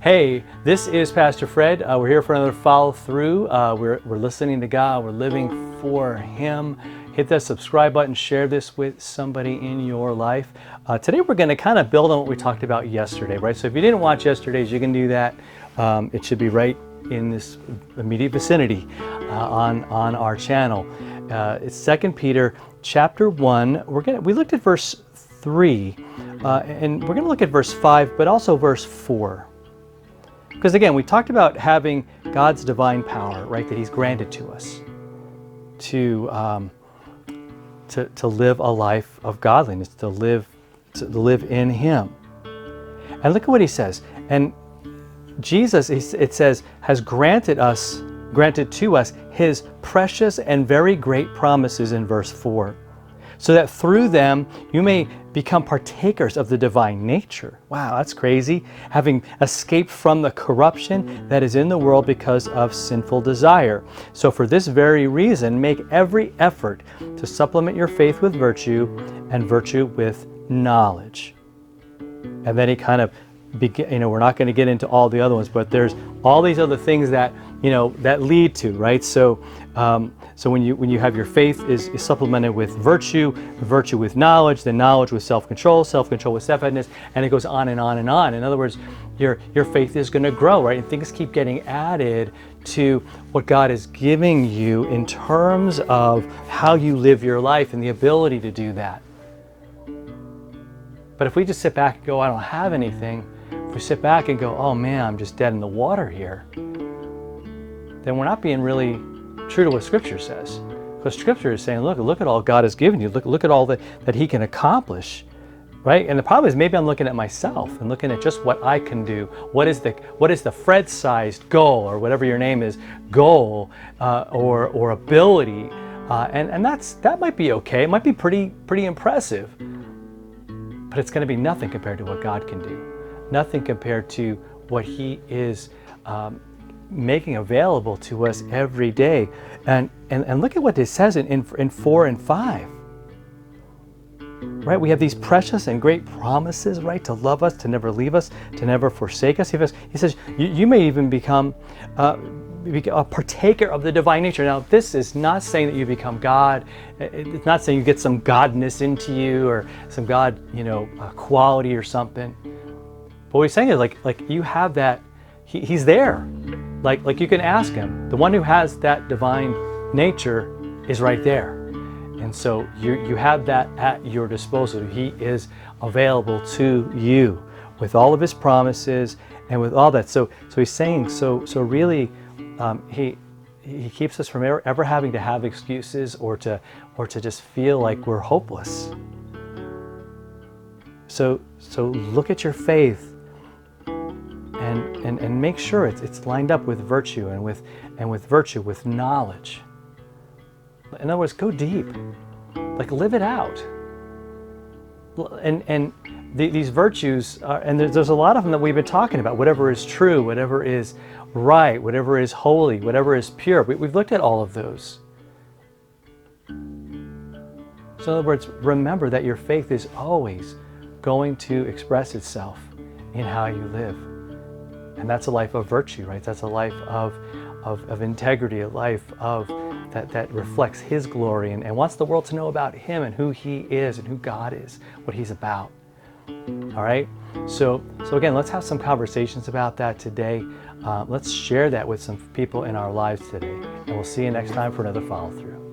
Hey, this is Pastor Fred. We're here for another follow through. We're listening to God. We're living for Him. Hit that subscribe button. Share this with somebody in your life. Today we're going to kind of build on what we talked about yesterday, right? So if you didn't watch yesterday's, you can do that. It should be right in this immediate vicinity on our channel. It's 2 Peter chapter 1. We looked at verse 3, and we're going to look at verse 5, but also verse 4. Because again, we talked about having God's divine power, right, that He's granted to us to live a life of godliness, to live in Him. And look at what He says. And Jesus, it says, has granted to us His precious and very great promises in verse 4, so that through them you may become partakers of the divine nature. Wow, that's crazy. Having escaped from the corruption that is in the world because of sinful desire. So for this very reason, make every effort to supplement your faith with virtue and virtue with knowledge. And then he kind of we're not going to get into all the other ones, but there's all these other things that that lead to, right? So when you have your faith is supplemented with virtue with knowledge, then knowledge with self-control with steadfastness, and it goes on and on and on. In other words, your faith is going to grow, right? And things keep getting added to what God is giving you in terms of how you live your life and the ability to do that. But if we just sit back and go, I don't have anything, if we sit back and go, oh man, I'm just dead in the water here, then we're not being really true to what Scripture says. Because Scripture is saying, look at all God has given you. Look at all that He can accomplish, right? And the problem is maybe I'm looking at myself and looking at just what I can do. What is the Fred-sized goal, or whatever your name is, goal or ability, and that might be okay. It might be pretty impressive, but it's going to be nothing compared to what God can do. Nothing compared to what He is making available to us every day. And look at what it says in 4 and 5. Right? We have these precious and great promises, right? To love us, to never leave us, to never forsake us. He says you may even become a partaker of the divine nature. Now, this is not saying that you become God. It's not saying you get some godness into you or some God, quality or something. But what he's saying is like you have that. He's there. Like you can ask Him. The one who has that divine nature is right there. And so you have that at your disposal. He is available to you with all of His promises and with all that. So he's saying, so really, he keeps us from ever having to have excuses or to just feel like we're hopeless. So look at your faith and make sure it's lined up with virtue and with virtue with knowledge. In other words, go deep, live it out. And these virtues are, and there's a lot of them that we've been talking about. Whatever is true, whatever is right, whatever is holy, whatever is pure. We've looked at all of those. So in other words, remember that your faith is always going to express itself in how you live. And that's a life of virtue, right? That's a life of integrity, a life that reflects His glory and wants the world to know about Him and who He is and who God is, what He's about. All right? So again, let's have some conversations about that today. Let's share that with some people in our lives today. And we'll see you next time for another follow-through.